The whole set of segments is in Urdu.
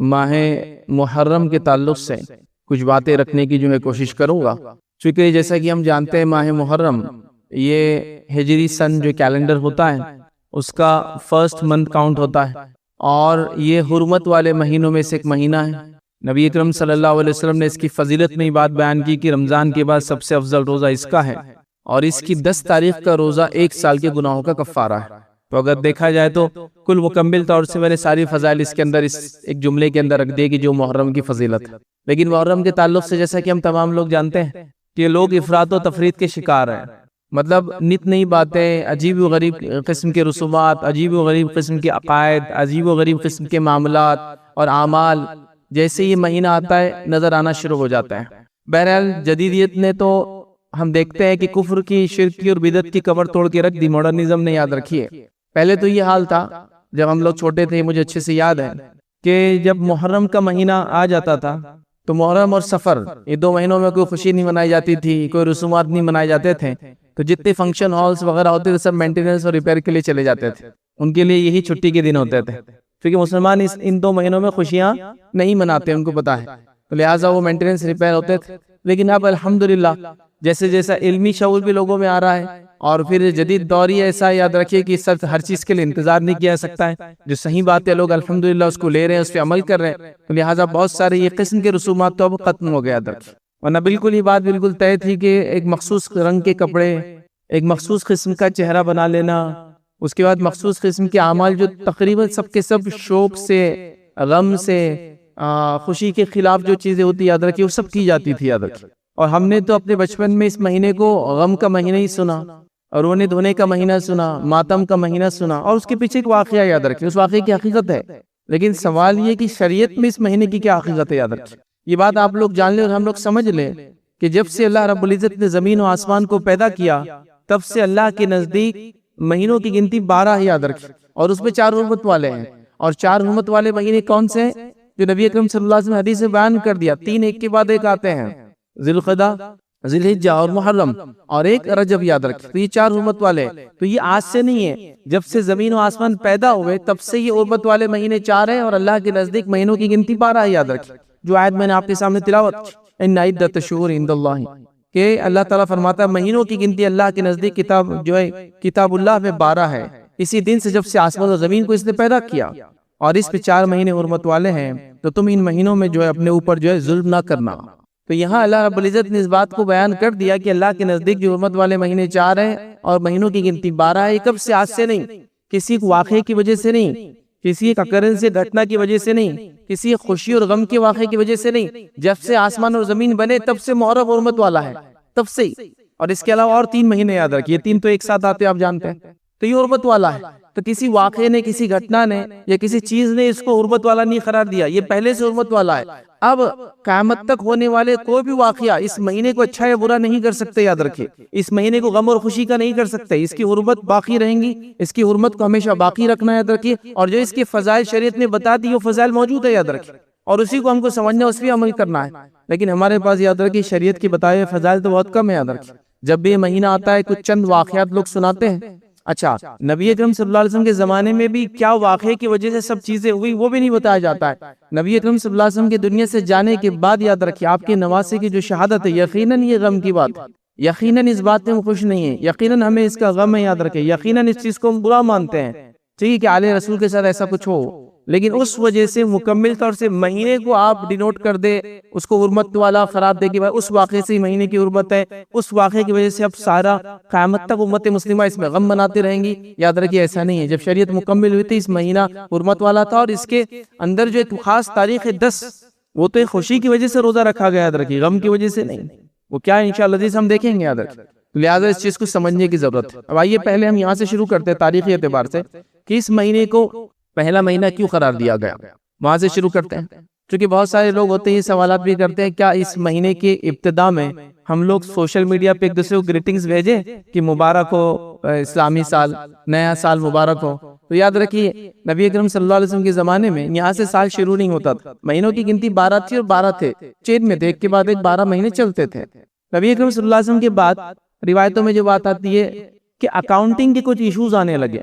ماہ محرم کے تعلق سے کچھ باتیں رکھنے کی کوشش کروں گا، چونکہ جیسا کہ ہم جانتے ہیں ماہ محرم یہ ہجری سن جو کیلنڈر ہوتا ہے اس کا فرسٹ منتھ کاؤنٹ ہوتا ہے، اور یہ حرمت والے مہینوں میں سے ایک مہینہ ہے۔ نبی اکرم صلی اللہ علیہ وسلم نے اس کی فضیلت میں بات بیان کی کہ رمضان کے بعد سب سے افضل روزہ اس کا ہے، اور اس کی 10 تاریخ کا روزہ 1 سال کے گناہوں کا کفارہ ہے۔ تو اگر دیکھا جائے تو کل مکمل طور سے میں نے ساری فضائل اس کے اندر اس ایک جملے کے اندر رکھ دی کہ جو محرم کی فضیلت ہے۔ لیکن محرم کے تعلق سے جیسا کہ ہم تمام لوگ جانتے ہیں کہ لوگ افراط و تفریط کے شکار ہیں، مطلب نت نئی باتیں، عجیب و غریب قسم کے رسومات، عجیب و غریب قسم کے عقائد، عجیب و غریب قسم کے معاملات اور اعمال جیسے یہ مہینہ آتا ہے نظر آنا شروع ہو جاتا ہے۔ بہرحال جدیدیت نے تو ہم دیکھتے ہیں کہ کفر کی، شرک کی اور بدعت کی کمر توڑ کے رکھ دی، ماڈرنزم نے، یاد رکھیے۔ پہلے تو یہ حال تھا جب ہم لوگ چھوٹے تھے، مجھے اچھے سے یاد ہے کہ جب محرم کا مہینہ آ جاتا تھا تو محرم اور سفر یہ 2 مہینوں میں کوئی خوشی نہیں منائی جاتی تھی، کوئی رسومات نہیں منائے جاتے تھے، تو جتنے فنکشن ہالز وغیرہ ہوتے تھے سب مینٹیننس اور ریپیئر کے لیے چلے جاتے تھے، ان کے لیے یہی چھٹی کے دن ہوتے تھے، کیونکہ مسلمان ان 2 مہینوں میں خوشیاں نہیں مناتے، ان کو پتا ہے، تو لہٰذا وہ مینٹیننس ریپیئر ہوتے تھے۔ لیکن اب الحمدللہ جیسے جیسا علمی شعور بھی لوگوں میں آ رہا ہے، اور پھر جدید دور ہی ایسا، یاد رکھیے کہ سب ہر چیز کے لیے انتظار نہیں کیا سکتا ہے، جو صحیح بات ہے لوگ الحمدللہ اس کو لے رہے ہیں، اس پہ عمل کر رہے ہیں، تو لہٰذا بہت سارے یہ قسم کے رسومات تو اب ختم ہو گیا درک، ورنہ بالکل یہ بات بالکل طے تھی کہ ایک مخصوص رنگ کے کپڑے، ایک مخصوص قسم کا چہرہ بنا لینا، اس کے بعد مخصوص قسم کے اعمال جو تقریباً سب کے سب شوق سے، غم سے، خوشی کے خلاف جو چیزیں ہوتی یاد رکھیے وہ سب کی جاتی تھی، یاد رکھیے۔ اور ہم نے تو اپنے بچپن میں اس مہینے کو غم کا مہینہ ہی سنا، اور رونے دھونے کا مہینہ سنا، ماتم کا مہینہ سنا، اور اس کے پیچھے ایک واقعہ یاد رکھیں، اس واقعے کی حقیقت ہے، لیکن سوال یہ کہ شریعت میں اس مہینے کی کیا حقیقت ہے، یاد رکھیں۔ یہ بات آپ لوگ جان لیں اور ہم لوگ سمجھ لیں کہ جب سے اللہ رب العزت نے زمین و آسمان کو پیدا کیا تب سے اللہ کے نزدیک مہینوں کی گنتی 12 ہے، یاد رکھیں، اور اس میں 4 حرمت والے ہیں، اور 4 حرمت والے مہینے کون سے ہیں جو نبی اکرم صلی اللہ علیہ وسلم حدیث میں بیان کر دیا، 3 ایک کے بعد ایک آتے ہیں، ذی القعدہ، ذی الحجہ اور محرم، اور ایک رجب، یاد رکھیں، تو یہ 4 حرمت والے، تو یہ آج سے نہیں ہے، جب سے زمین و آسمان پیدا ہوئے تب سے یہ حرمت والے مہینے 4 ہیں، اور اللہ کے نزدیک مہینوں کی گنتی 12 ہے، یاد رکھیں، جو آیت میں نے آپ کے سامنے تلاوت کی، ان عدۃ الشہور عند اللہ، کہ اللہ تعالیٰ فرماتا ہے مہینوں کی گنتی اللہ کے نزدیک کتاب جو ہے کتاب اللہ میں 12 ہے، اسی دن سے جب سے آسمان و زمین کو اس نے پیدا کیا، اور اس پہ 4 مہینے حرمت والے ہیں، تو تم ان مہینوں میں جو ہے اپنے اوپر جو ہے ظلم نہ کرنا۔ تو یہاں اللہ رب العزت نے اس بات کو بیان کر دیا کہ اللہ کے نزدیک جو حرمت والے مہینے 4 ہیں اور مہینوں کی گنتی 12 ہے، یہ کب سے؟ آج سے نہیں، کسی واقعے کی وجہ سے نہیں، کسی ایک اکرن سے گھٹنا کی وجہ سے نہیں، کسی خوشی اور غم کے واقعے کی وجہ سے نہیں، جب سے آسمان اور زمین بنے تب سے محرم حرمت والا ہے، تب سے ہی۔ اور اس کے علاوہ اور 3 مہینے یاد رکھیے، 3 تو ایک ساتھ آتے آپ جانتے ہیں، تو یہ حرمت والا ہے، تو کسی واقعے نے، کسی گھٹنا نے یا کسی چیز نے اس کو حرمت والا نہیں قرار دیا، یہ پہلے سے حرمت والا ہے۔ اب قیامت تک ہونے والے کوئی بھی واقعہ اس مہینے کو اچھا یا برا نہیں کر سکتے، یاد رکھیں، اس مہینے کو غم اور خوشی کا نہیں کر سکتے، اس کی حرمت باقی رہیں گی، اس کی حرمت کو ہمیشہ باقی رکھنا، یاد رکھیں، اور جو اس کے فضائل شریعت نے بتا دی وہ فضائل موجود ہے، یاد رکھیں، اور اسی کو ہم کو سمجھنا، اس پہ عمل کرنا ہے، لیکن ہمارے پاس یاد رکھیں شریعت کی بتائے ہوئے فضائل تو بہت کم ہے، یاد رکھیں۔ جب بھی یہ مہینہ آتا ہے کچھ چند واقعات لوگ سناتے ہیں، اچھا نبی اکرم صلی اللہ علیہ وسلم کے زمانے میں بھی کیا واقعے کی وجہ سے سب چیزیں ہوئی وہ بھی نہیں بتایا جاتا ہے۔ نبی اکرم صلی اللہ علیہ وسلم کے دنیا سے جانے کے بعد یاد رکھیے آپ کے نواسے کی جو شہادت ہے، یقیناً یہ غم کی بات ہے، یقیناً اس بات میں ہم خوش نہیں ہیں، یقیناً ہمیں اس کا غم ہے، یاد رکھیں، یقیناً اس چیز کو ہم برا مانتے ہیں، ٹھیک ہے کہ آل رسول کے ساتھ ایسا کچھ ہو، لیکن اس وجہ سے مکمل طور سے مہینے کو آپ ڈینوٹ کر دے، اس کو حرمت والا قرار دے کہ اس واقعے سے مہینے کی حرمت ہے، اس واقعے کی وجہ سے اب سارا قیامت تک امت مسلمہ اس میں غم مناتے رہیں گی، یاد رکھیے ایسا نہیں ہے۔ جب شریعت مکمل ہوئی تھی اس مہینہ حرمت والا تھا، اور اس کے اندر جو ایک خاص تاریخ ہے 10، وہ تو ایک خوشی کی وجہ سے روزہ رکھا گیا، یاد رکھیے، غم کی وجہ سے نہیں، وہ کیا ہے انشاءاللہ عزیز ہم دیکھیں گے، یاد رکھیے، لہٰذا اس چیز کو سمجھنے کی ضرورت ہے۔ اب آئیے پہلے ہم یہاں سے شروع کرتے ہیں تاریخی اعتبار سے کہ اس مہینے کو پہلا مہینہ کیوں قرار دیا گیا، وہاں سے شروع کرتے ہیں، کیونکہ بہت سارے لوگ ہوتے ہیں یہ سوالات بھی کرتے ہیں کیا اس مہینے کی ابتدا میں ہم لوگ سوشل میڈیا پہ ایک دوسرے کو گریٹنگز بھیجیں کہ مبارک ہو اسلامی سال، نیا سال مبارک ہو؟ تو یاد رکھیے نبی اکرم صلی اللہ علیہ وسلم کے زمانے میں یہاں سے سال شروع نہیں ہوتا تھا، مہینوں کی گنتی 12 تھی اور 12 تھے، چین میں تھے، ایک کے بعد ایک 12 مہینے چلتے تھے۔ نبی اکرم صلی اللہ علیہ وسلم کے بعد روایتوں میں جو بات آتی ہے کہ اکاؤنٹنگ کے کچھ ایشوز آنے لگے،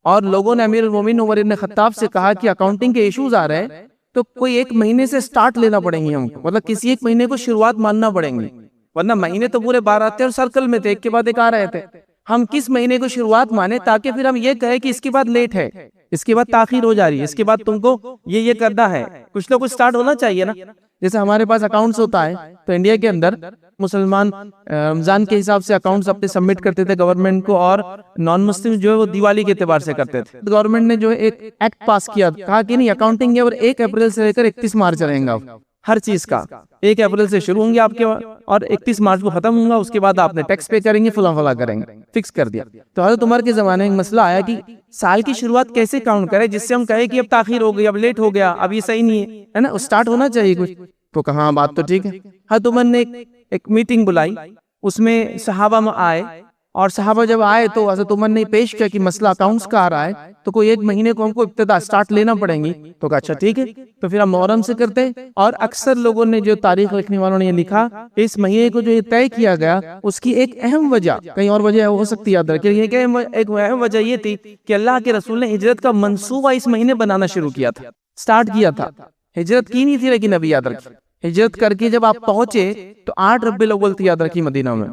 اور لوگوں نے امیر المومنین عمر بن خطاب سے کہا کہ اکاؤنٹنگ کے ایشوز آ رہے ہیں تو کوئی ایک مہینے سے سٹارٹ لینا پڑیں گے ہم کو، مطلب کسی ایک مہینے کو شروعات ماننا پڑیں گے، ورنہ مہینے تو پورے 12 تھے اور سرکل میں تھے، ایک کے بعد ایک آ رہے تھے. ہم کس مہینے کو شروعات مانے تاکہ پھر ہم یہ کہیں کہ اس کے بعد لیٹ ہے، اس کے بعد تاخیر ہو جا رہی ہے، اس کے بعد تم کو یہ کرنا ہے، کچھ نہ کچھ سٹارٹ ہونا چاہیے نا. جیسے ہمارے پاس اکاؤنٹس ہوتا ہے تو انڈیا کے اندر مسلمان رمضان کے حساب سے اکاؤنٹس اپنے سبمٹ کرتے تھے گورنمنٹ کو، اور نان مسلم جو ہے وہ دیوالی کے اعتبار سے کرتے تھے. گورنمنٹ نے جو ایک ایکٹ پاس کیا، کہا کہ نہیں اکاؤنٹنگ ہے اور 1 اپریل سے لے کر 31 مارچ رہیں گا ہر چیز کا. 1 اپریل سے شروع ہوں گے آپ کے اور 31 مارچ کو ختم ہوں گا، اس کے بعد آپ نے ٹیکس پے کریں گے، فلاں کریں گے، فکس کر دیا. تو حضرت عمر کے زمانے میں مسئلہ آیا کہ سال کی شروعات کیسے کاؤنٹ کرے جس سے ہم کہیں کہ اب تاخیر ہو گئی، اب لیٹ ہو گیا، اب یہ صحیح نہیں ہے نا، سٹارٹ ہونا چاہیے کچھ. تو کہاں بات تو ٹھیک ہے. حضرت عمر نے ایک میٹنگ بلائی، اس میں صحابہ آئے، اور صحابہ جب آئے تو حضرت عمر نے پیش کیا کہ مسئلہ اکاؤنٹس کا آ رہا ہے، تو کوئی ایک مہینے کو ہم کو ابتدا سٹارٹ لینا پڑیں گی. تو کہا اچھا ٹھیک ہے، تو پھر ہم محرم سے کرتے. اور اکثر لوگوں نے، جو تاریخ لکھنے والوں نے یہ لکھا کہ اس مہینے کو جو یہ طے کیا گیا، اس کی ایک اہم وجہ، کہیں اور وجہ ہو سکتی ہے یاد رکھیں، ایک اہم وجہ یہ تھی کہ اللہ کے رسول نے ہجرت کا منصوبہ اس مہینے بنانا شروع کیا تھا، سٹارٹ کیا تھا. ہجرت کی نہیں تھی لیکن ابھی یاد رکھیں، ہجرت کر کے جب آپ پہنچے تو 8 ربیع الاول تھی یاد رکھی مدینہ میں.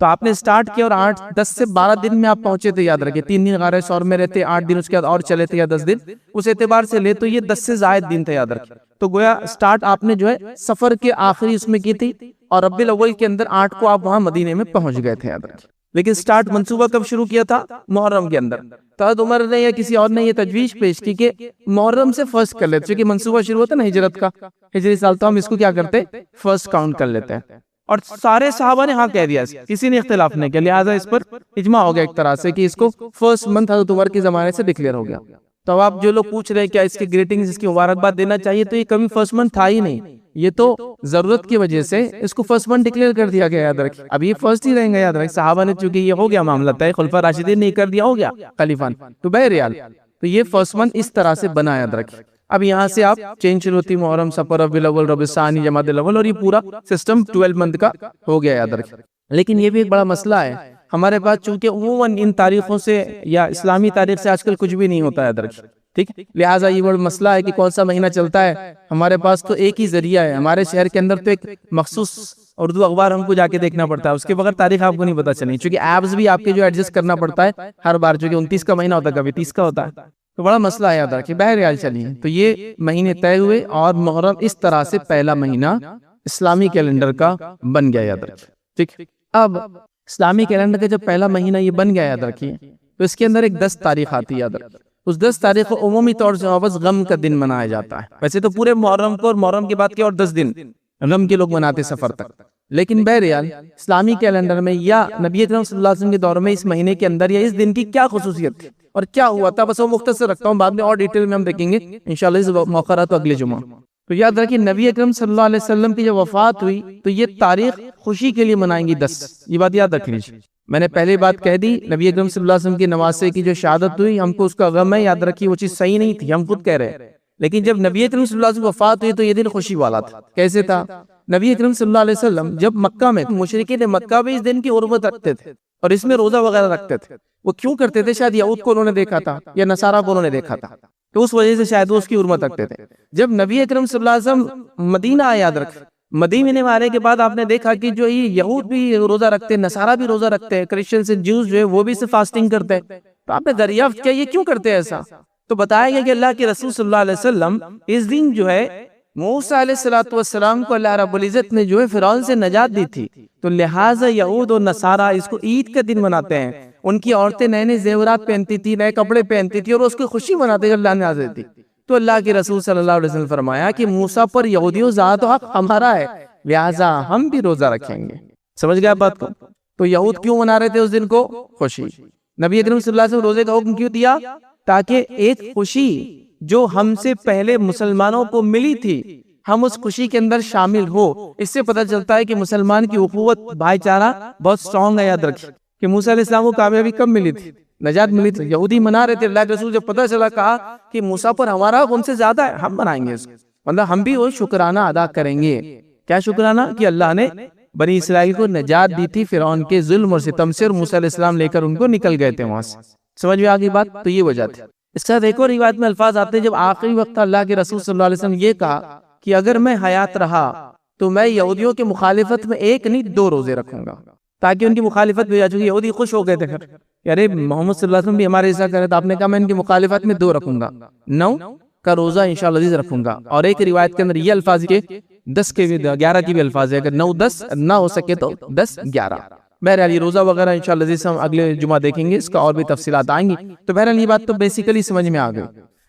تو آپ نے سٹارٹ کیا اور 10 سے 12 دن میں آپ پہنچے تھے یاد رکھیں. 3 دن غار ثور میں رہتے، 8 دن اس کے بعد اور چلے تھے یا 10 دن، اس اعتبار سے لے تو یہ 10 سے زائد دن تھے یاد رکھیں. تو گویا سٹارٹ آپ نے جو ہے سفر کے آخری اس میں کی تھی، اور ربیع الاول کے اندر 8 کو آپ وہاں مدینے میں پہنچ گئے تھے یاد رکھیں. لیکن سٹارٹ منصوبہ کب شروع کیا تھا؟ محرم کے اندر. تو حضرت عمر نے یا کسی اور نے یہ تجویز پیش کی کہ محرم سے فرسٹ کر لیتے، کیونکہ منصوبہ شروع ہوتا نا ہجرت کا، ہجری سال، تو ہم اس کو کیا کرتے، فرسٹ کاؤنٹ کر لیتے ہیں. اور سارے صحابہ نے ہاں کہہ دیا، کسی نے اختلاف نہیں کیا، لہٰذا اس پر اجماع ہو گیا ایک طرح سے کہ اس کو فرسٹ منتھ حضرت عمر کے زمانے سے ڈکلیئر ہو گیا. تو اب آپ جو لوگ پوچھ رہے ہیں کیا اس کی گریٹنگز، اس کی مبارکباد دینا چاہیے، تو یہ کبھی فرسٹ منتھ تھا ہی نہیں، یہ تو ضرورت کی وجہ سے اس کو فرسٹ منتھ ڈکلیئر کر دیا گیا یاد رکھیں. اب یہ فرسٹ ہی رہیں گا یاد رکھیں، صحابہ نے چونکہ یہ ہو گیا معاملہ طے، خلفاء راشدین نے کر دیا، ہو گیا خلیفہ، تو بہرحال تو یہ فرسٹ منتھ اس طرح سے بنا یاد رکھیں. اب یہاں سے آپ چینج شروع ہوتی، محرم، صفر، ربیع الاول، ربیع الثانی، جمادی الاول، اور یہ پورا سسٹم 12 منتھ کا ہو گیا یاد رکھیں. لیکن یہ بھی ایک بڑا مسئلہ ہے ہمارے پاس، چونکہ عموماً ان تاریخوں سے یا اسلامی تاریخ سے آج کل کچھ بھی نہیں ہوتا ہے یاد رکھیں، ٹھیک، لہٰذا یہ بڑا مسئلہ ہے کہ کون سا مہینہ چلتا ہے. ہمارے پاس تو ایک ہی ذریعہ ہے، ہمارے شہر کے اندر تو ایک مخصوص اردو اخبار ہم کو جا کے دیکھنا پڑتا ہے، اس کے بغیر تاریخ آپ کو نہیں پتا چلیں، چونکہ ایپس بھی آپ کے جو ایڈجسٹ کرنا پڑتا ہے ہر بار، چونکہ 29 کا مہینہ ہوتا ہے، کبھی 30 کا ہوتا ہے، تو بڑا مسئلہ ہے یاد رکھیں. بہرحال چلیے، تو یہ مہینے طے ہوئے اور محرم اس طرح سے پہلا مہینہ اسلامی کیلنڈر کا بن گیا یاد رکھیں. ٹھیک، اب اسلامی کیلنڈر کا جب پہلا مہینہ یہ بن گیا یاد رکھیے، تو اس کے اندر ایک 10 تاریخ آتی ہے یاد رکھیں. اس 10 تاریخ کو عمومی طور سے واپس غم کا دن منایا جاتا ہے. ویسے تو پورے محرم کو اور محرم کے بعد کے اور 10 دن غم کے لوگ مناتے سفر تک، لیکن بہرحال اسلامی کیلنڈر میں یا نبی اکرم صلی اللہ علیہ وسلم کے دور میں اس مہینے کے اندر یا اس دن کی کیا خصوصیت تھی اور کیا ہوا تھا، بس وہ مختصر رکھتا ہوں، بعد میں اور ڈیٹیل میں ہم دیکھیں گے انشاءاللہ اس موقع رہا تو اگلے جمعہ. تو یاد رکھیں نبی اکرم صلی اللہ علیہ وسلم کی جب وفات ہوئی تو یہ تاریخ خوشی کے لیے منائیں گی 10، یہ بات یاد رکھ لیجیے. میں نے پہلے بات کہہ دی، نبی اکرم صلی اللہ علیہ وسلم کی نواسے کی جو شہادت ہوئی، ہم کو اس کا غم ہے، یاد رکھیے وہ چیز صحیح نہیں تھی، ہم خود کہہ رہے ہیں. لیکن جب نبی اکرم صلی اللہ علیہ وسلم وفات ہوئی تو یہ دن خوشی والا تھا. کیسے تھا؟ نبی اکرم صلی اللہ علیہ وسلم جب مکہ میں، مشرکین مکہ بھی اس دن کی حرمت رکھتے تھے اور اس میں روزہ وغیرہ رکھتے تھے. وہ کیوں کرتے تھے؟ شاید یہود کو انہوں نے دیکھا تھا یا نصارہ کو انہوں نے دیکھا تھا، تو اس وجہ سے شاید وہ اس کی حرمت رکھتے تھے. جب نبی اکرم صلی اللہ علیہ وسلم مدینہ آئے، یاد رکھ، مدینے میں آنے کے بعد آپ نے دیکھا کہ جو یہ یہود بھی روزہ رکھتے ہیں، نصارہ بھی روزہ رکھتے ہیں، کرسچنز جوز جو ہے وہ بھی سے فاسٹنگ کرتے ہیں. تو آپ نے دریافت کیا یہ کیوں کرتے ہیں ایسا؟ تو بتایا گیا کہ اللہ کے رسول صلی اللہ علیہ وسلم اس دن جو ہے موسیٰ علیہ السلام کو اللہ رب العزت نے جو ہے فرعون سے نجات دی تھی، تو لہٰذا یہود اور نصارہ اس کو عید کا دن مناتے ہیں. ان کی عورتیں نئے نئے زیورات پہنتی تھی، نئے کپڑے پہنتی تھی اور اس کی خوشی مناتے اللہ نے نازل دی. تو اللہ کے رسول صلی اللہ علیہ وسلم فرمایا کہ موسیٰ پر یہودیوں ذات و حق ہمارا ہے، لہٰذا ہم بھی روزہ رکھیں گے. سمجھ گیا بات کو؟ تو یہود کیوں منا رہے تھے اس دن کو؟ خوشی. نبی اکرم صلی اللہ علیہ وسلم روزے کا حکم کیوں دیا؟ تاکہ ایک خوشی جو ہم سے پہلے مسلمانوں کو ملی تھی ہم اس خوشی کے اندر شامل ہو. اس سے پتہ چلتا ہے کہ مسلمان کی اخوت، بھائی چارہ بہت سٹرونگ ہے. یاد رکھیں کہ موسیٰ علیہ السلام کو کامیابی کب ملی تھی؟ نجات ملی تھی. یہودی منا رہے تھے، اللہ کے رسول جب پتہ چلا کہا کہ موسیٰ پر ہمارا ان سے زیادہ ہے، ہم منائیں گے اس کو، مطلب ہم بھی وہ شکرانہ ادا کریں گے. کیا شکرانہ؟ کہ اللہ نے بنی اسرائیل کو نجات دی تھی فرعون کے ظلم اور ستم سے، اور موسیٰ علیہ السلام لے کر ان کو نکل گئے تھے وہاں سے. سمجھ میں آگئی بات؟ تو یہ وجہ تھی. اس کا ایک اور روایت میں الفاظ آتے ہیں جب آخری وقت اللہ کے رسول صلی اللہ علیہ وسلم یہ کہا کہ اگر میں حیات رہا تو میں یہودیوں کی مخالفت میں ایک نہیں 2 روزے رکھوں گا، تاکہ ان کی مخالفت بھی ہو جائے۔ یہودی خوش ہو گئے تھے کہ ارے محمد صلی اللہ علیہ وسلم بھی ہمارے ایسا کرے، تو آپ نے کہا میں ان کی مخالفت میں 2 رکھوں گا، 9 کا روزہ انشاءاللہ عزیز رکھوں گا۔ اور ایک روایت کے اندر یہ الفاظ کے 10 کے بھی 11 کی بھی الفاظ ہے، اگر 9 10 نہ ہو سکے تو 10 11۔ بہرحال یہ روزہ وغیرہ انشاءاللہ عزیز ہم اگلے جمعہ دیکھیں گے، اس کا اور بھی تفصیلات آئیں گی۔ تو بہرحال یہ بات تو بیسیکلی سمجھ میں آ گئی۔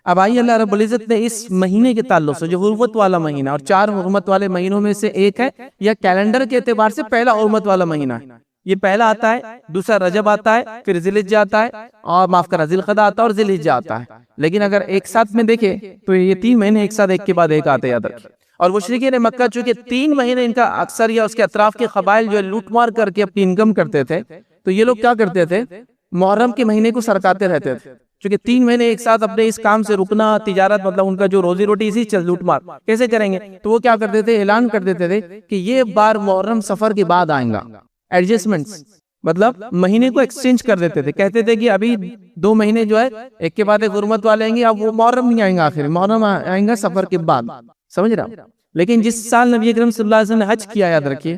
اب آئیے اللہ رب العزت نے اس مہینے کے تعلق سے جو حرمت والا مہینہ، اور 4 حرمت والے مہینوں میں سے ایک ہے، یا کیلنڈر کے اعتبار سے پہلا حرمت والا مہینہ ہے، یہ پہلا آتا ہے، دوسرا رجب آتا ہے، پھر ذی الحجہ آتا ہے، اور معاف کرنا ذی القعدہ آتا ہے، اور ذی الحجہ آتا ہے۔ لیکن اگر ایک ساتھ میں دیکھیں تو یہ 3 مہینے ایک ساتھ ایک کے بعد ایک آتے، یاد رکھیں۔ اور مشرکین مکہ چونکہ 3 مہینے ان کا اکثر یا اس کے اطراف کے قبائل جو لوٹ مار کر کے اپنی انکم کرتے تھے، تو یہ لوگ کیا کرتے تھے، محرم کے مہینے کو سرکاتے رہتے تھے، چونکہ 3 مہینے ایک ساتھ اپنے اس کام سے رکنا، تجارت مطلب ان کا جو روزی روٹی اسی چل لوٹ مار کیسے کریں گے، تو وہ کیا کرتے تھے، اعلان کر دیتے تھے کہ یہ بار محرم سفر کے بعد آئیں گا۔ ایڈجسٹمنٹس مطلب مہینے کو ایکسچینج کر دیتے تھے، کہتے تھے کہ ابھی 2 مہینے جو ہے ایک کے بعد ایک حرمت والے آئیں گے، اب وہ محرم نہیں آئیں گا، آخر محرم آئیں گا سفر کے بعد، سمجھ رہا۔ لیکن جس سال نبی اکرم صلی اللہ علیہ وسلم نے حج کیا، یاد رکھیے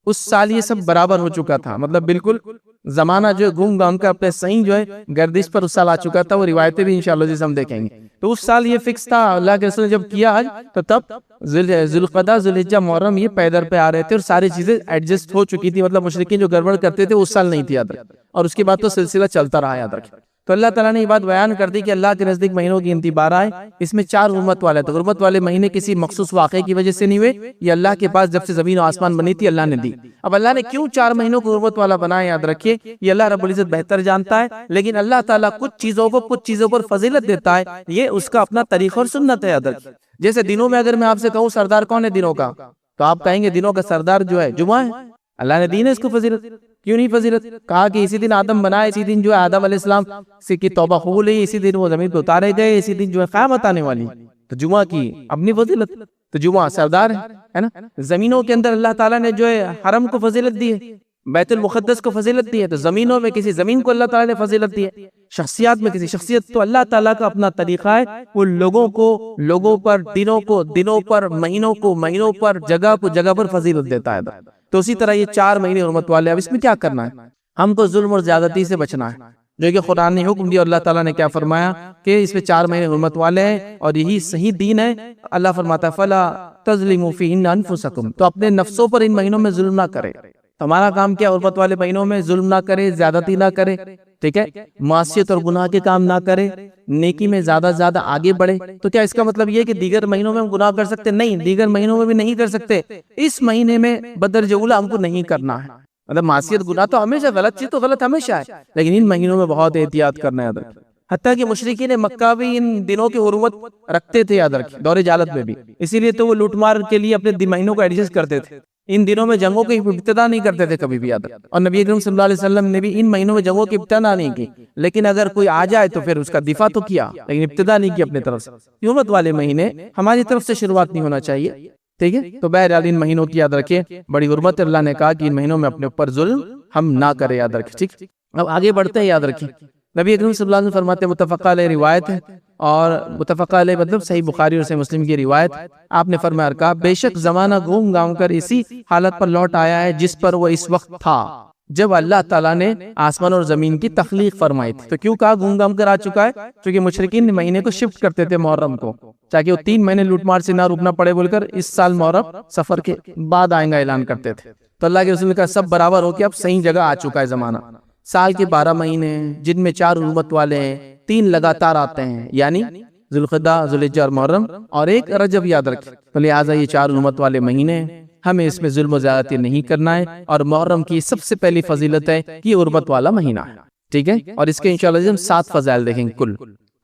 اس سال یہ سب برابر ہو چکا تھا، مطلب بالکل زمانہ جو ہے گھوم گھام کا اپنے صحیح جو ہے گردش پر اس سال آ چکا تھا، وہ روایتیں بھی انشاءاللہ جیسے ہم دیکھیں گے۔ تو اس سال یہ فکس تھا، اللہ کے رسول نے جب کیا حج تو تب ذی القعدہ ذی الحجہ محرم یہ پیدر پہ آ رہے تھے، اور ساری چیزیں ایڈجسٹ ہو چکی تھی، مطلب مشرکین جو گڑبڑ کرتے تھے اس سال نہیں تھی، یاد رکھ، اور اس کے بعد تو سلسلہ چلتا رہا، یاد رکھ۔ تو اللہ تعالیٰ نے یہ بات بیان کر دی کہ اللہ کے نزدیک مہینوں کی گنتی 12 ہے، اس میں 4 حرمت والے، تو حرمت والے مہینے کسی مخصوص واقعے کی وجہ سے نہیں ہوئے، یہ اللہ کے پاس جب سے زمین و آسمان بنی تھی اللہ نے دی۔ اب اللہ نے کیوں 4 مہینوں کو حرمت والا بنایا، یاد رکھیے یہ اللہ رب العزت بہتر جانتا ہے، لیکن اللہ تعالیٰ کچھ چیزوں پر فضیلت دیتا ہے، یہ اس کا اپنا طریقہ اور سنت ہے، یاد رکھیے۔ جیسے دنوں میں اگر میں آپ سے کہوں سردار کون ہے دنوں کا، تو آپ کہیں گے دنوں کا سردار جو ہے جمعہ ہے، اللہ نے دین ہے اس کو فضیلت۔ کیوں نہیں فضیلت؟ کہا کہ اسی دن آدم بنا، اسی دن جو ہے آدم علیہ السلام سے کی توبہ قبول ہوئی، اسی دن وہ زمین پہ اتارے گئے، اسی دن جو ہے قیامت آنے والی، تو جمعہ کی اپنی فضیلت، تو جمعہ سردار ہے نا۔ زمینوں کے اندر اللہ تعالیٰ نے جو ہے حرم کو فضیلت دی ہے، بیت المقدس کو فضیلت دی ہے، تو زمینوں میں کسی زمین کو اللہ تعالیٰ نے فضیلت دی ہے، شخصیات میں کسی شخصیت، تو اللہ تعالیٰ کا اپنا طریقہ ہے، وہ لوگوں پر دنوں پر مہینوں پر جگہ پر فضیلت دیتا ہے۔ تو اسی طرح یہ 4 مہینے حرمت والے، اب اس میں کیا کرنا ہے، ہم کو ظلم اور زیادتی سے بچنا ہے، جو کہ قرآن نے حکم دیا، اور اللہ تعالیٰ نے کیا فرمایا کہ اس میں 4 مہینے حرمت والے ہیں، اور یہی صحیح دین ہے۔ اللہ فرماتا ہے فَلَا تَظْلِمُوا فِيهِنَّ أَنفُسَكُمْ، تو اپنے نفسوں پر ان مہینوں میں ظلم نہ کرے۔ ہمارا کام کیا، حرمت والے مہینوں میں ظلم نہ کرے، زیادتی نہ کرے، ٹھیک ہے، معصیت اور گناہ کے کام نہ کرے، نیکی میں زیادہ آگے بڑھے۔ تو کیا اس کا مطلب یہ کہ دیگر مہینوں میں ہم گناہ کر سکتے؟ نہیں، دیگر مہینوں میں بھی نہیں کر سکتے، اس مہینے میں بدرجہ اولی ہم کو نہیں کرنا ہے، مطلب معصیت گناہ تو ہمیشہ غلط چیز تو غلط ہمیشہ ہے، لیکن ان مہینوں میں بہت احتیاط کرنا ہے۔ حتیٰ کہ مشرکین مکہ بھی ان دنوں کی حرمت رکھتے تھے، یاد رکھیں، دور جہالت میں بھی، اسی لیے تو وہ لوٹ مار کے لیے اپنے مہینوں کو ایڈجسٹ کرتے تھے۔ ان دنوں میں جنگوں کی ابتدا نہیں کرتے تھے کبھی بھی، یاد رکھیں، اور نبی اکرم صلی اللہ علیہ وسلم نے بھی ان مہینوں میں جنگوں کی ابتدا نہیں کی، لیکن اگر کوئی آ جائے تو پھر اس کا دفاع تو کیا، لیکن ابتدا نہیں کی اپنے طرف سے۔ حرمت والے مہینے ہماری طرف سے شروعات نہیں ہونا چاہیے، ٹھیک ہے۔ تو بہرحال ان مہینوں کی یاد رکھیں، بڑی حرمت اللہ نے کہا کہ ان مہینوں میں اپنے اوپر ظلم ہم نہ کریں، یاد رکھیں، ٹھیک۔ اب آگے بڑھتے ہیں، یاد رکھیں نبی اکرم صلی اللہ علیہ وسلم فرماتے ہیں، متفق علیہ روایت ہے، اور متفق علیہ مطلب صحیح بخاری اور صحیح مسلم کی روایت، آپ نے فرمایا کہا بے شک زمانہ گھوم گھام کر اسی حالت پر لوٹ آیا ہے جس پر وہ اس وقت تھا جب اللہ تعالیٰ نے آسمان اور زمین کی تخلیق فرمائی تھی۔ تو کیوں کہا گھوم گھام کر آ چکا ہے؟ کیونکہ مشرکین مہینے کو شفٹ کرتے تھے محرم کو، تاکہ وہ 3 مہینے لوٹ مار سے نہ رکنا پڑے بول کر اس سال محرم سفر کے بعد آئیں گا اعلان کرتے تھے۔ تو اللہ کے رسول کا سب برابر ہو کے اب صحیح جگہ آ چکا ہے زمانہ۔ سال کے 12 مہینے جن میں 4 حرمت والے ہیں، 3 لگاتار آتے ہیں، یعنی ذی القعدہ، ذی الحجہ اور محرم، اور ایک رجب، یاد رکھیں۔ تو لہٰذا یہ 4 حرمت والے مہینے ہیں، ہمیں اس میں ظلم و زیادتی نہیں کرنا ہے، اور محرم کی سب سے پہلی فضیلت ہے کہ یہ حرمت والا مہینہ ہے، ٹھیک ہے۔ اور اس کے انشاءاللہ ہم 7 فضائل دیکھیں گے کل،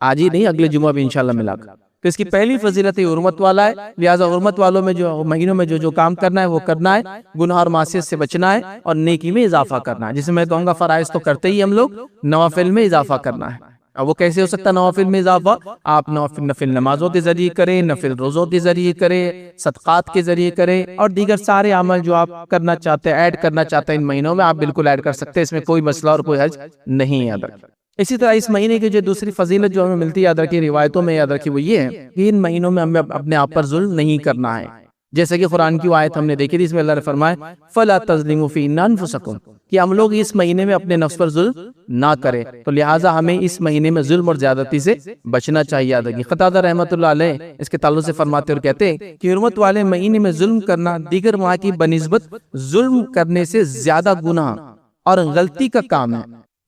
آج ہی نہیں اگلے جمعہ بھی انشاءاللہ ملا کر۔ تو اس کی پہلی فضیلت حرمت والا ہے، لہٰذا حرمت والوں میں جو مہینوں میں جو کام کرنا ہے وہ کرنا ہے، گناہ اور معصیت سے بچنا ہے، اور نیکی میں اضافہ کرنا ہے، جسے میں کہوں گا فرائض تو کرتے ہی ہم لوگ، نوافل میں اضافہ کرنا ہے۔ اب وہ کیسے ہو سکتا ہے نوافل میں اضافہ؟ آپ نفل نمازوں کے ذریعے کریں، نفل روزوں کے ذریعے کریں، صدقات کے ذریعے کریں، اور دیگر سارے عمل جو آپ کرنا چاہتے ہیں، ایڈ کرنا چاہتے ہیں ان مہینوں میں، آپ بالکل ایڈ کر سکتے ہیں، اس میں کوئی مسئلہ اور کوئی حرج نہیں ہے۔ اسی طرح اس مہینے کی جو دوسری فضیلت جو ہمیں ملتی ہے یاد رکھیے، روایتوں میں یاد رکھیے، وہ یہ ہے کہ ان مہینوں میں ہمیں اپنے آپ پر ظلم نہیں کرنا ہے. جیسے کہ قرآن کی آیت ہم نے دیکھی تھی، اس میں اللہ نے فرمایا فَلَا تَظْلِمُوا فِيهِنَّ أَنفُسَكُمْ، کہ ہم لوگ اس مہینے میں اپنے نفس پر ظلم نہ کریں. تو لہٰذا ہمیں اس مہینے میں ظلم اور زیادتی سے بچنا چاہیے. یاد رکھیے قتادہ رحمۃ اللہ علیہ اس کے تعلق سے فرماتے اور کہتے ہیں کہ حرمت والے مہینے میں ظلم کرنا دیگر ماہ کی بنسبت ظلم کرنے سے زیادہ گناہ اور غلطی کا کام ہے.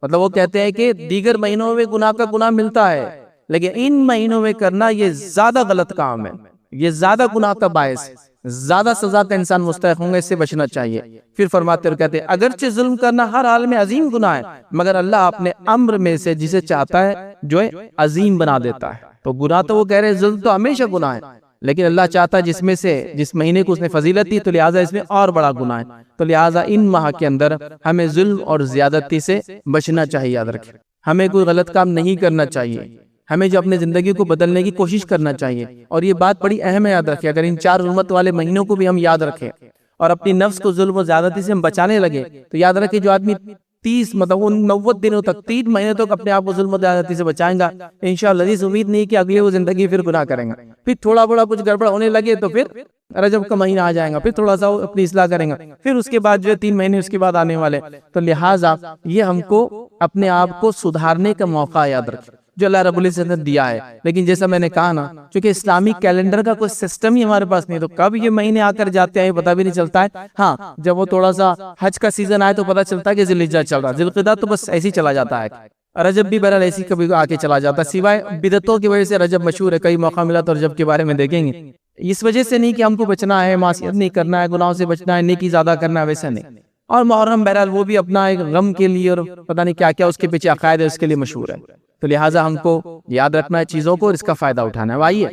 مطلب وہ کہتے ہیں کہ دیگر مہینوں میں گناہ کا گناہ ملتا ہے، لیکن ان مہینوں میں کرنا یہ زیادہ غلط کام ہے، یہ زیادہ گناہ کا باعث، زیادہ سزا کا انسان مستحق ہوں گے، اس سے بچنا چاہیے. پھر فرماتے اور کہتے ہیں اگرچہ ظلم کرنا ہر حال میں عظیم گناہ ہے، مگر اللہ اپنے امر میں سے جسے چاہتا ہے جو ہے عظیم بنا دیتا ہے. تو گناہ تو وہ کہہ رہے ہیں ظلم تو ہمیشہ گناہ ہے، لیکن اللہ چاہتا ہے جس مہینے کو اس نے فضیلت دی تو لہٰذا اس میں اور بڑا گناہ ہے. تو لہٰذا ان ماہ کے اندر ہمیں ظلم اور زیادتی سے بچنا چاہیے. یاد رکھیں ہمیں کوئی غلط کام نہیں کرنا چاہیے، ہمیں جو اپنے زندگی کو بدلنے کی کوشش کرنا چاہیے. اور یہ بات بڑی اہم ہے، یاد رکھیں اگر ان 4 حرمت والے مہینوں کو بھی ہم یاد رکھیں اور اپنی نفس کو ظلم و زیادتی سے ہم بچانے لگے تو یاد رکھیں جو آدمی 30 مطلب 90 دنوں تک 3 مہینے تک اپنے آپ کو ظلم و زیادتی سے بچائیں گا، انشاءاللہ اس امید نہیں کہ اگلی وہ زندگی پھر گناہ کریں گا. پھر تھوڑا بڑا کچھ گڑبڑ ہونے لگے تو پھر رجب کا مہینہ آ جائے گا، پھر تھوڑا سا اپنی اصلاح کریں گا، پھر اس کے بعد جو ہے 3 مہینے اس کے بعد آنے والے. تو لہٰذا یہ ہم کو اپنے آپ کو سدھارنے کا موقع یاد رکھیں جو اللہ رب العزت نے دیا ہے. لیکن جیسا میں نے کہا نا، چونکہ اسلامی کیلنڈر کا کوئی سسٹم ہی ہمارے پاس نہیں، تو کب یہ مہینے آ کر جاتے ہیں پتہ بھی نہیں چلتا ہے. ہاں جب وہ تھوڑا سا حج کا سیزن آئے تو پتہ چلتا ہے کہ ذی الحجہ چل رہا، ذی القعدہ تو بس ایسے ہی چلا جاتا ہے. رجب بھی بہرحال ایسی کبھی آ کے چلا جاتا ہے، سوائے بدعتوں کی وجہ سے رجب مشہور ہے. کئی موقع ملا تو رجب کے بارے میں دیکھیں گے. اس وجہ سے نہیں کہ ہم کو بچنا ہے، معصیت نہیں کرنا ہے، گناہوں سے بچنا ہے، نیکی زیادہ کرنا ہے، ویسا نہیں. اور محرم بہرحال وہ بھی اپنا ایک غم کے لیے اور پتہ نہیں کیا کیا اس کے پیچھے عقائد ہے، اس کے لیے مشہور ہے. تو لہٰذا ہم کو یاد رکھنا ہے چیزوں کو اور اس کا فائدہ اٹھانا ہے. آئیے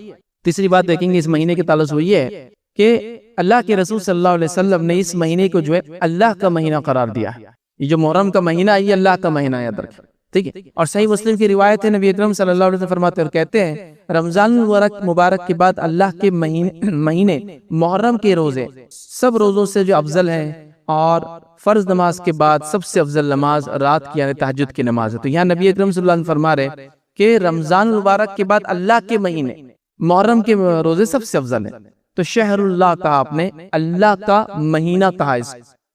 تیسری بات دیکھیں گے اس مہینے کے تعلق سے، وہ یہ ہے کہ اللہ کے رسول صلی اللہ علیہ وسلم نے اس مہینے کو جو ہے اللہ کا مہینہ قرار دیا ہے. یہ جو محرم کا مہینہ ہے یہ اللہ کا مہینہ ہے، یاد رکھیں. ٹھیک ہے. اور صحیح مسلم کی روایت ہے، نبی اکرم صلی اللہ علیہ وسلم فرماتے اور کہتے ہیں رمضان مبارک کے بعد اللہ کے مہینے محرم کے روزے سب روزوں سے جو افضل ہیں، اور فرض نماز کے بعد سب سے افضل نماز رات کی یعنی تہجد کی نماز ہے. تو یہاں نبی اکرم صلی اللہ علیہ وسلم فرما رہے کہ رمضان مبارک کے بعد اللہ کے مہینے محرم کے روزے سب سے افضل ہیں. تو شہر اللہ کہا آپ نے، اللہ کا مہینہ کہا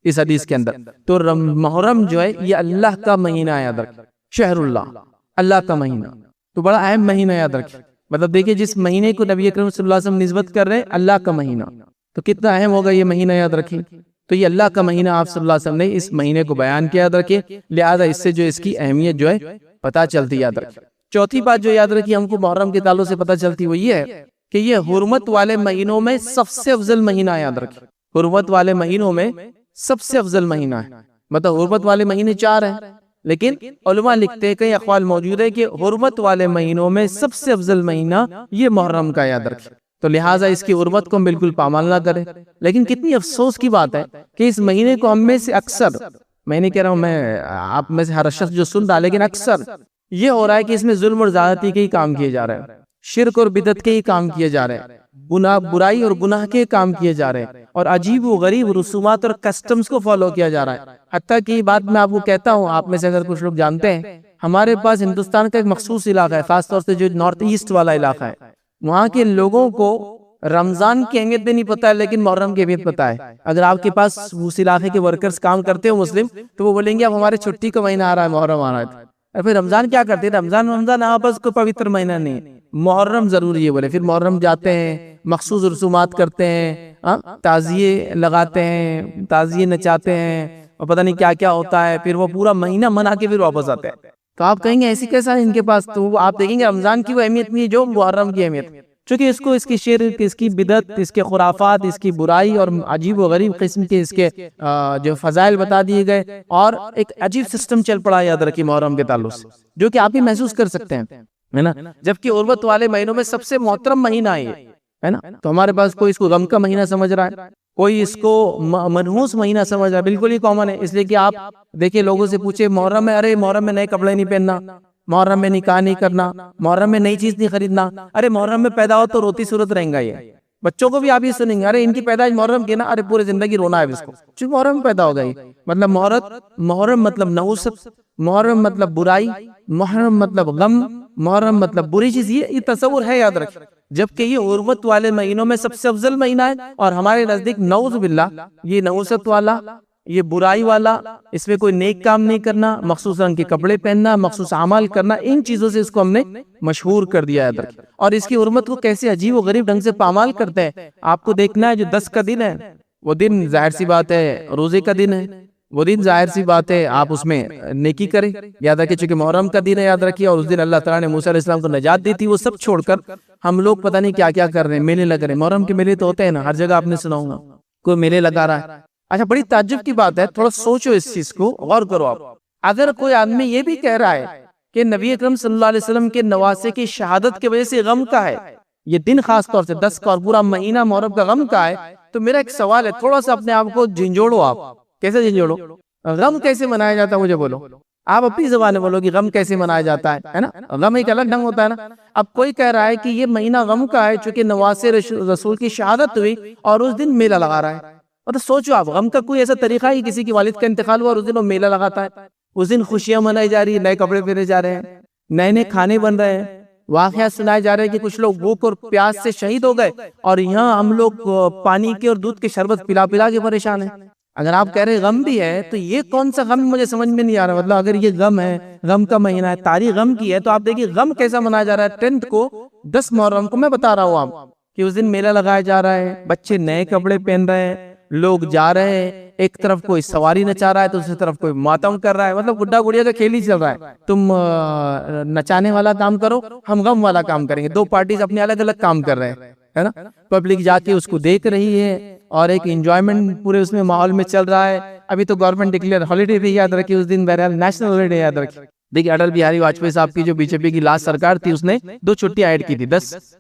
اس حدیث کے اندر. تو محرم جو ہے یہ اللہ کا مہینہ ہے، یاد رکھیں. شہر اللہ کا مہینہ تو بڑا اہم مہینہ، یاد رکھیں. مطلب دیکھیں جس مہینے کو نبی اکرم صلی اللہ علیہ وسلم نسبت کر رہے ہیں اللہ کا مہینہ، تو کتنا اہم ہوگا یہ مہینہ، یاد رکھیں. تو یہ اللہ کا مہینہ آپ صلی اللہ علیہ وسلم نے اس مہینے کو بیان کیا، یاد رکھیں. لہذا اس سے جو اس کی اہمیت جو ہے پتہ چلتی، یاد رکھیں. چوتھی بات جو یاد رکھی ہم کو محرم کے تعلق سے پتہ چلتی وہ یہ ہے کہ یہ حرمت والے مہینوں میں سب سے افضل مہینہ ہے. یاد رکھیں حرمت والے مہینوں میں سب سے افضل مہینہ ہے. مطلب حرمت والے مہینے 4 ہیں، لیکن علماء لکھتے ہیں، کئی اقوال موجود ہے کہ حرمت والے مہینوں میں سب سے افضل مہینہ یہ محرم کا، یاد رکھیں. تو لہٰذا اس کی حرمت کو ہم بالکل پامال نہ کریں. لیکن کتنی افسوس کی بات ہے کہ اس مہینے کو ہم میں سے اکثر، میں نہیں کہہ رہا ہوں میں آپ میں سے ہر شخص جو سن رہا، لیکن اکثر یہ ہو رہا ہے کہ اس میں ظلم اور زیادتی کے ہی کام کیے جا رہے ہیں، شرک اور بدعت کے ہی کام کیے جا رہے ہیں، برائی اور گناہ کے کام کیے جا رہے ہیں، اور عجیب و غریب رسومات اور کسٹمز کو فالو کیا جا رہا ہے. حتیٰ کہ یہ بات میں آپ کو کہتا ہوں، آپ میں سے اگر کچھ لوگ جانتے ہیں، ہمارے پاس ہندوستان کا ایک مخصوص علاقہ ہے، خاص طور سے جو نارتھ ایسٹ والا علاقہ ہے، وہاں کے لوگوں کو رمضان کی اہمیت بھی نہیں پتا ہے لیکن محرم کی اہمیت پتا ہے. اگر آپ کے پاس اس علاقے کے ورکرز کام کرتے ہو مسلم، تو وہ بولیں گے اب ہمارے چھٹی کا مہینہ آ رہا ہے، محرم آ رہا ہے. پھر رمضان کیا کرتے ہیں؟ رمضان آپس کو پوتر مہینہ نہیں، محرم ضروری ہے بولے. پھر محرم جاتے ہیں، مخصوص رسومات کرتے ہیں، تعزیے لگاتے ہیں، تعزیے نچاتے ہیں، اور پتہ نہیں کیا کیا ہوتا ہے. پھر وہ پورا مہینہ منا کے پھر واپس آتے ہیں. تو آپ کہیں گے ایسی کیسا ہے ان کے پاس؟ تو آپ دیکھیں گے رمضان کی وہ اہمیت نہیں جو محرم کی اہمیت، چونکہ اس کو اس کی شرک، اس کی بدعت، اس کے خرافات، اس کی برائی اور عجیب و غریب قسم کے اس کے جو فضائل بتا دیے گئے، اور ایک عجیب سسٹم چل پڑا یاد رکھی محرم کے تعلق سے، جو کہ آپ ہی محسوس کر سکتے ہیں، ہے نا. جبکہ حرمت والے مہینوں میں سب سے محترم مہینہ ہے نا. تو ہمارے پاس کوئی اس کو غم کا مہینہ سمجھ رہا ہے، کوئی اس کو منحوس مہینہ سمجھ رہا ہے. بالکل ہی کامن ہے. اس لیے کہ آپ دیکھیں لوگوں سے پوچھے محرم میں، ارے محرم میں نئے کپڑے نہیں پہننا، محرم میں نکاح نہیں کرنا، محرم میں نئی چیز نہیں خریدنا. ارے محرم میں پیدا ہو تو روتی صورت رہیں گا یہ. بچوں کو بھی آپ یہ سنیں گے، ارے ان کی پیدائش محرم کی نا، ارے پورے زندگی رونا ہے اس کو، چونکہ محرم میں پیدا ہو گئی۔ مطلب محرم مطلب نحوست، محرم مطلب برائی، محرم مطلب غم، محرم مطلب بری چیز، یہ تصور ہے، یاد رکھیں۔ جبکہ یہ حرمت والے مہینوں میں سب سے افضل مہینہ ہے، اور ہمارے نزدیک نعوذ باللہ یہ نحوست والا، یہ برائی والا، اس میں کوئی نیک کام نہیں کرنا، مخصوص رنگ کے کپڑے پہننا، مخصوص اعمال کرنا، ان چیزوں سے اس کو ہم نے مشہور کر دیا ہے۔ اور اس کی حرمت کو کیسے عجیب و غریب ڈھنگ سے پامال کرتے ہیں، آپ کو دیکھنا ہے۔ جو 10 کا دن ہے وہ دن ظاہر سی بات ہے روزے کا دن ہے، وہ دن ظاہر سی بات ہے آپ اس میں نیکی کریں، یاد رکھیں، چونکہ محرم کا دن ہے، یاد رکھیے، اور اس دن اللہ تعالیٰ نے موسیٰ علیہ السلام کو نجات دی تھی۔ وہ سب چھوڑ کر ہم لوگ پتہ نہیں کیا کیا کر رہے ہیں، میلے لگ رہے ہیں۔ محرم کے میلے تو ہوتے ہیں نا، ہر جگہ آپ نے سنا ہوگا کوئی میلے لگا رہا ہے۔ اچھا، بڑی تعجب کی بات ہے، تھوڑا سوچو اس چیز کو، غور کرو آپ۔ اگر کوئی آدمی یہ بھی کہہ رہا ہے کہ نبی اکرم صلی اللہ علیہ وسلم کے نواسے کی شہادت کی وجہ سے غم کا ہے، یہ دن خاص طور سے 10 کا اور پورا مہینہ محرم کا غم کا ہے، تو میرا ایک سوال ہے، تھوڑا سا اپنے آپ کو جھنجھوڑو آپ۔ کیسے جھنجھوڑو؟ غم کیسے منایا جاتا ہے مجھے بولو، آپ اپنی زبان میں بولو کہ غم کیسے منایا جاتا ہے نا؟ غم ایک الگ ڈھنگ ہوتا ہے نا۔ اب کوئی کہہ رہا ہے کہ یہ مہینہ غم کا ہے چونکہ نواسے رسول کی شہادت ہوئی اور اس دن میلہ لگا رہا ہے۔ تو سوچو آپ، غم کا کوئی ایسا طریقہ ہے کسی کی والد کا انتقال ہوا اور اس دن وہ میلہ لگاتا ہے، اس دن خوشیاں منائی جا رہی ہیں، نئے کپڑے پہنے جا رہے ہیں، نئے نئے کھانے بن رہے ہیں، واقعات سنائے جا رہے ہیں کہ کچھ لوگ بھوک اور پیاس سے شہید ہو گئے، اور یہاں ہم لوگ پانی کے اور دودھ کے شربت پلا پلا کے پریشان ہیں۔ اگر آپ کہہ رہے ہیں غم بھی ہے، تو یہ کون سا غم مجھے سمجھ میں نہیں آ رہا۔ مطلب اگر یہ غم ہے، غم کا مہینہ ہے، تاریخ غم کی ہے، تو آپ دیکھیے غم کیسا منایا جا رہا ہے۔ 10 کو 10 محرم کو میں بتا رہا ہوں آپ کہ اس دن میلہ لگایا جا رہا ہے، بچے نئے کپڑے پہن رہے ہیں، لوگ جا رہے ہیں، ایک طرف کوئی سواری نچا رہا ہے تو دوسری طرف کوئی ماتم کر رہا ہے۔ مطلب گڈا گڑیا کا کھیل ہی چل رہا ہے، تم نچانے والا کام کرو، ہم غم والا کام کریں گے۔ دو پارٹیز اپنے الگ الگ کام کر رہے ہیں، ہے نا؟ پبلک جا کے اس کو دیکھ رہی ہے اور ایک انجوائمنٹ پورے اس میں ماحول میں چل رہا ہے۔ ابھی تو گورنمنٹ ڈکلیئر ہالیڈے بھی، یاد رکھیے اس دن بہرحال نیشنل ہالیڈے، یاد رکھیے۔ دیکھیے اٹل بہاری واجپئی صاحب کی جو بی جے پی کی لاسٹ سرکار تھی، اس نے 2 چھٹیاں ایڈ کی تھی،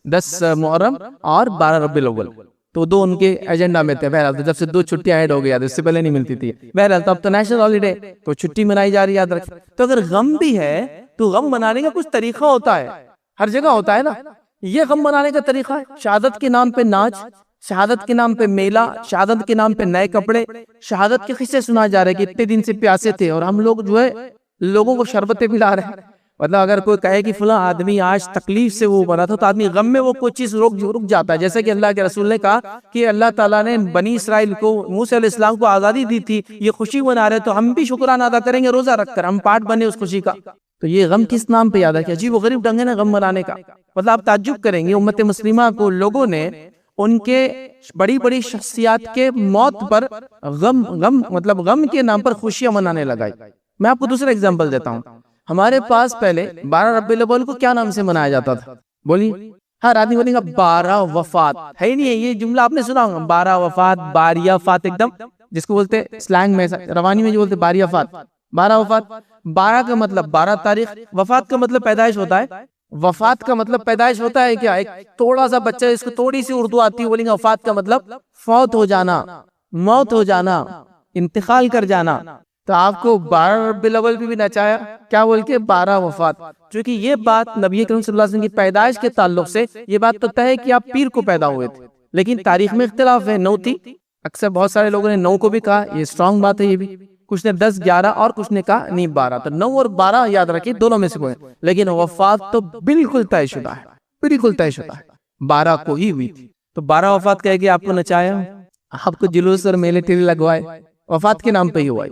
10 محرم اور 12 ربیع الاول، تو 2 ان کے ایجنڈا میں تھے۔ بہرحال جب سے 2 چھٹیاں ایڈ ہو گیا، اس سے پہلے نہیں ملتی تھی۔ بہرحال تو اب تو نیشنل ہالیڈے، تو چھٹی منائی جا رہی ہے، یاد رکھیں۔ تو اگر غم بھی ہے تو غم منانے کا کچھ طریقہ ہوتا ہے، ہر جگہ ہوتا ہے نا۔ یہ غم منانے کا طریقہ ہے، شہادت کے نام پہ ناچ، شہادت کے نام پہ میلہ، شہادت کے نام پہ نئے کپڑے، شہادت کے قصے سنائے جا رہے کہ اتنے دن سے پیاسے تھے اور ہم لوگ جو ہے لوگوں کو شربتیں پلا رہے ہیں۔ مطلب اگر کوئی کہے کہ فلاں آدمی آج تکلیف سے وہ بنا تھا، تو آدمی غم میں وہ کوئی چیز رک جاتا ہے۔ جیسے کہ اللہ کے رسول نے کہا کہ اللہ تعالیٰ نے بنی اسرائیل کو، موسیٰ علیہ السلام کو آزادی دی تھی، یہ خوشی منا رہے، تو ہم بھی شکرانہ ادا کریں گے روزہ رکھ کر، ہم پارٹ بنے اس خوشی کا۔ تو یہ غم کس نام پہ یاد ہے کہ عجیب و غریب ڈھنگ ہے نا غم منانے کا۔ مطلب آپ تعجب کریں گے، امت مسلمہ کو لوگوں نے ان کے بڑی بڑی شخصیات کے موت پر غم کے نام پر خوشیاں منانے لگائی۔ میں آپ کو دوسرا اگزامپل دیتا ہوں۔ ہمارے پاس پہلے 12 ربیع الاول کو کیا نام سے منایا جاتا تھا؟ بولیے، ہر آدمی بولے گا 12 وفات، ہے ہی نہیں ہے یہ جملہ آپ نے سنا ہوگا، 12 وفات، باریہ فات، ایک دم جس کو بولتے سلینگ میں، روانی میں جو بولتے باریہ فات، 12 وفات۔ 12 کا مطلب 12 تاریخ، وفات کا مطلب پیدائش ہوتا ہے۔ وفات کا مطلب پیدائش ہوتا ہے کیا؟ ایک تھوڑا سا بچہ، اس کو تھوڑی سی اردو آتی ہے، بولیں گے وفات کا مطلب فوت ہو جانا، موت ہو جانا، انتقال کر جانا۔ تو آپ کو 12 ربیع الاول بھی نچایا، کیا بول کے؟ 12 وفات۔ چونکہ یہ بات نبی کریم صلی اللہ علیہ وسلم کی پیدائش کے تعلق سے یہ بات تو طے ہے کہ آپ پیر کو پیدا ہوئے تھے، لیکن تاریخ میں اختلاف ہے۔ 9 تھی، اکثر بہت سارے لوگوں نے 9 کو بھی کہا، یہ اسٹرانگ بات ہے یہ بھی۔ کچھ نے 10 11 اور کچھ نے کہا نہیں 12، تو 9 اور 12 یاد رکھیں دونوں میں سے کوئی، لیکن وفات تو بالکل طے شدہ ہے، بالکل طے شدہ ہے، 12 کو ہی ہوئی تھی۔ تو 12 وفات کہہ کے آپ کو نچایا، آپ کو جلوس اور میلے ٹھیلے لگوائے، وفات کے نام پہ ہی ہوا۔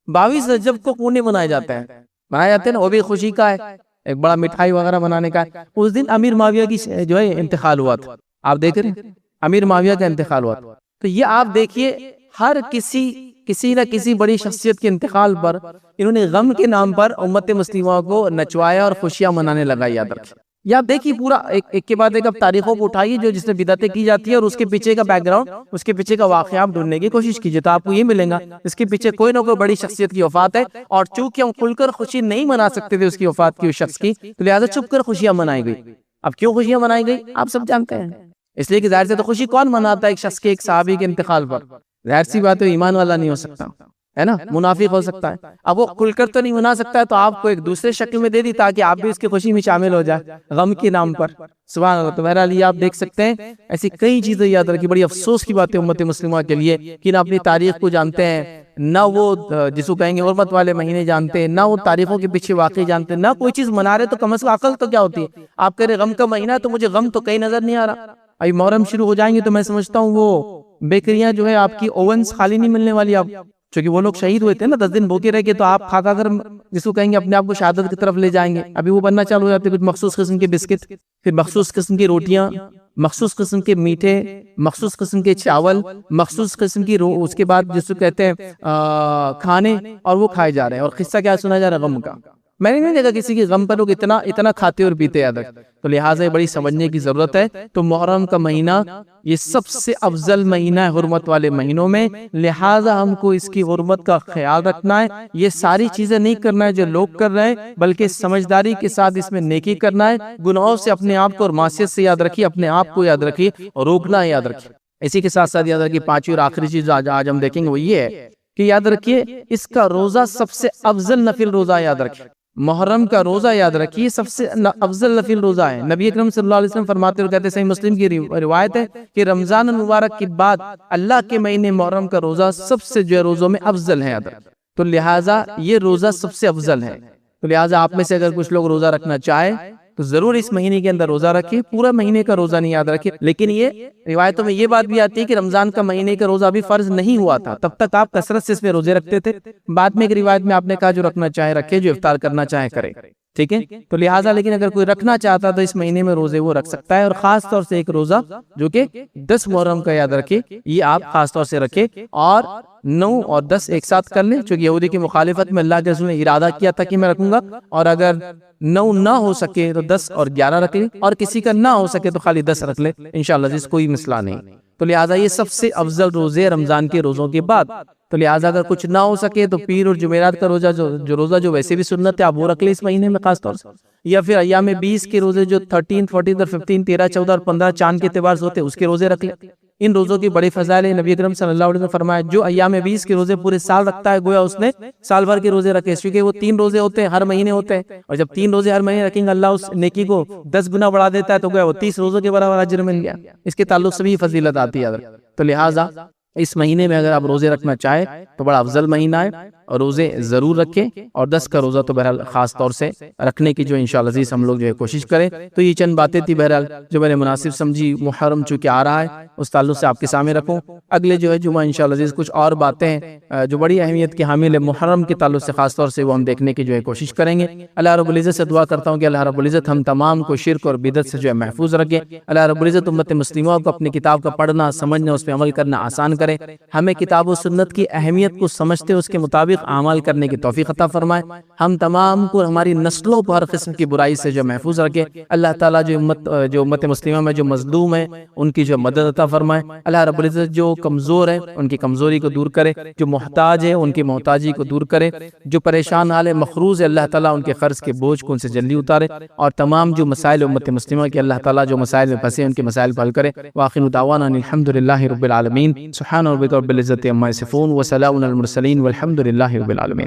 22 رجب کو پونے منائے جاتے ہیں، وہ بھی خوشی کا ہے، ایک بڑا مٹھائی وغیرہ بنانے کا ہے۔ اس دن امیر معاویہ کی جو ہے انتقال ہوا تھا، آپ دیکھ رہے ہیں امیر معاویہ کا انتقال ہوا تھا۔ تو یہ آپ دیکھیے، ہر کسی نہ کسی بڑی شخصیت کے انتقال پر انہوں نے غم کے نام پر امت مسلمہ کو نچوایا اور خوشیاں منانے لگا، یاد رکھیں۔ یہ آپ دیکھیے پورا ایک کے بعد ایک اب تاریخوں کو اٹھائیے جو جس میں بدعتیں کی جاتی ہے، اور اس کے پیچھے کا بیک گراؤنڈ، اس کے پیچھے کا واقعہ آپ ڈھونڈنے کی کوشش کیجیے، تو آپ کو یہ ملے گا اس کے پیچھے کوئی نہ کوئی بڑی شخصیت کی وفات ہے، اور چونکہ ہم کھل کر خوشی نہیں منا سکتے تھے اس کی وفات کی، اس شخص کی، تو لہٰذا چھپ کر خوشیاں منائی گئی۔ اب کیوں خوشیاں منائی گئی آپ سب جانتے ہیں، اس لیے کہ ظاہر سے تو خوشی کون مناتا ہے ایک شخص کے، ایک صحابی کے انتقال پر؟ ظاہر سی بات ہے ایمان والا نہیں ہو سکتا، ہے نا، منافق ہو سکتا ہے، اب وہ کھل کر تو نہیں منا سکتا ہے، تو آپ کو ایک دوسرے شکل میں دے دی تاکہ آپ بھی اس کی خوشی میں شامل ہو جائے غم کے نام پر. سبحان اللہ. تو بہرحال یہ آپ دیکھ سکتے ہیں ایسی کئی چیزیں یاد رکھی. بڑی افسوس کی بات ہے امت مسلمہ کے لیے کہ نہ اپنی تاریخ کو جانتے ہیں، نہ وہ جس کو کہیں گے حرمت والے مہینے جانتے ہیں، نہ وہ تاریخوں کے پیچھے واقعی جانتے ہیں، نہ کوئی چیز منا رہے تو کم از کم عقل تو کیا ہوتی ہے. آپ کہہ رہے غم کا مہینہ ہے تو مجھے غم تو کہیں نظر نہیں آ رہا. ابھی محرم شروع ہو جائیں گے تو میں سمجھتا ہوں وہ بیکریاں جو ہے آپ کی اوونز خالی نہیں ملنے والی. آپ چونکہ وہ لوگ شہید ہوئے تھے نا 10 دن بھوکے رہ کے، تو آپ کھا کر جس کو کہیں گے اپنے آپ کو شہادت کی طرف لے جائیں گے. ابھی وہ بننا چالو ہو جاتے، کچھ مخصوص قسم کے بسکٹ، پھر مخصوص قسم کی روٹیاں، مخصوص قسم کے میٹھے، مخصوص قسم کے چاول، مخصوص قسم کی اس کے بعد جس کو کہتے ہیں کھانے، اور وہ کھائے جا رہے ہیں. اور قصہ کیا سنا جا رہا ہے غم کا. میں نے نہیں دیکھا کسی کی غم پر لوگ اتنا کھاتے اور پیتے یاد رکھ. تو لہٰذا یہ بڑی سمجھنے کی ضرورت ہے. تو محرم کا مہینہ یہ سب سے افضل مہینہ ہے حرمت والے مہینوں میں، لہٰذا ہم کو اس کی حرمت کا خیال رکھنا ہے. یہ ساری چیزیں نہیں کرنا ہے جو لوگ کر رہے ہیں، بلکہ سمجھداری کے ساتھ اس میں نیکی کرنا ہے. گناہوں سے اپنے آپ کو اور معصیت سے یاد رکھیے، اپنے آپ کو یاد رکھیے اور روکنا یاد رکھیے. اسی کے ساتھ ساتھ یاد رکھیے پانچویں اور آخری چیز آج ہم دیکھیں گے وہ یہ ہے کہ یاد رکھیے اس کا روزہ سب سے افضل نفل روزہ. یاد رکھیے محرم کا روزہ یاد رکھیے سب سے افضل نفل روزہ ہے. نبی اکرم صلی اللہ علیہ وسلم فرماتے اور کہتے ہیں، صحیح مسلم کی روایت ہے کہ رمضان المبارک کے بعد اللہ کے مہینے محرم کا روزہ سب سے جو روزوں میں افضل ہے. تو لہٰذا یہ روزہ سب سے افضل ہے. تو لہٰذا آپ میں سے اگر کچھ لوگ روزہ رکھنا چاہے تو ضرور اس مہینے کے اندر روزہ رکھیں. پورا مہینے کا روزہ نہیں یاد رکھیں. لیکن یہ روایتوں میں یہ بات بھی آتی ہے کہ رمضان کا مہینے کا روزہ بھی فرض نہیں ہوا تھا، تب تک آپ کثرت سے اس میں روزے رکھتے تھے. بعد میں ایک روایت میں آپ نے کہا جو رکھنا چاہے رکھے، جو افطار کرنا چاہے کرے. ٹھیک ہے. تو لہٰذا لیکن اگر کوئی رکھنا چاہتا تو اس مہینے میں روزے وہ رکھ سکتا ہے. اور خاص طور سے ایک روزہ جو کہ 10 محرم کا یاد رکھے، یہ آپ خاص طور سے رکھے. اور 9 اور 10 ایک ساتھ کر لیں، چونکہ یہودی کی مخالفت میں اللہ کے رسول نے ارادہ کیا تھا کہ میں رکھوں گا. اور اگر 9 نہ ہو سکے تو 10 اور 11 رکھ لیں، اور کسی کا نہ ہو سکے تو خالی 10 رکھ لیں انشاءاللہ، جس کوئی مسئلہ نہیں. تو لہٰذا یہ سب سے افضل روزے رمضان کے روزوں کے بعد. تو لہٰذا اگر کچھ نہ ہو سکے تو پیر اور جمعرات کا روزہ جو روزہ جو ویسے بھی سنت ہے آپ وہ رکھ لیں اس مہینے میں خاص طور سے. یا پھر ایام 20 کے روزے جو 13، 14 اور 15، 13، 14 اور 15 چاند کے اعتبار سے ہوتے ہیں اس کے روزے رکھ لیں. ان روزوں کی بڑی فضائل ہے. نبی اکرم صلی اللہ علیہ وسلم نے فرمایا جو ایام 20 کے روزے پورے سال رکھتا ہے گویا اس نے سال بھر کے روزے رکھے، کیونکہ وہ 3 روزے ہوتے ہیں ہر مہینے ہوتے ہیں. اور جب 3 روزے ہر مہینے رکھیں گے اللہ اس نیکی کو 10 گنا بڑھا دیتا ہے، تو گویا وہ 30 روزوں کے برابر اجر مل گیا. اس کے تعلق سے بھی فضیلت آتی ہے. تو لہٰذا اس مہینے میں اگر آپ روزے رکھنا چاہے تو بڑا افضل مہینہ ہے، اور روزے ضرور رکھیں. اور 10 کا روزہ تو بہرحال خاص طور سے رکھنے کی جو انشاءاللہ عزیز ہم لوگ جو ہے کوشش کریں. تو یہ چند باتیں تھی بہرحال جو میں نے مناسب سمجھی. محرم چونکہ آ رہا ہے اس تعلق سے آپ کے سامنے رکھوں. اگلے جو ہے جمعہ انشاءاللہ عزیز کچھ اور باتیں ہیں جو بڑی اہمیت کی حامل ہے محرم کے تعلق سے خاص طور سے، وہ ہم دیکھنے کی جو ہے کوشش کریں گے. اللہ رب العزت سے دعا کرتا ہوں کہ اللہ رب العزت ہم تمام کو شرک اور بدعت سے جو ہے محفوظ رکھے. اللہ رب العزت امت مسلمہ کو اپنی کتاب کا پڑھنا سمجھنا اس پہ عمل کرنا آسان کرے. ہمیں کتاب و سنت کی اہمیت کو سمجھتے اس کے مطابق اعمال کرنے کی توفیق عطا فرمائے. ہم تمام کو ہماری نسلوں کو ہر قسم کی برائی سے جو محفوظ رکھے. اللہ تعالیٰ جو امت مسلمہ میں جو مظلوم ہے ان کی جو مدد عطا فرمائے. اللہ رب العزت جو کمزور ہے ان کی کمزوری کو دور کرے، جو محتاج ہے ان کی محتاجی کو دور کرے، جو پریشان حال مخروض ہے اللہ تعالیٰ ان کے قرض کے بوجھ کو ان سے جلدی اتارے. اور تمام جو مسائل امت مسلمہ کے اللہ تعالیٰ جو مسائل میں پھنسے ان کے مسائل کو حل کرے. وآخر دعوانا الحمدللہ رب العالمین. سبحان ربک رب العزت عما یصفون وسلام علی المرسلین والحمد للہ رب العالمین.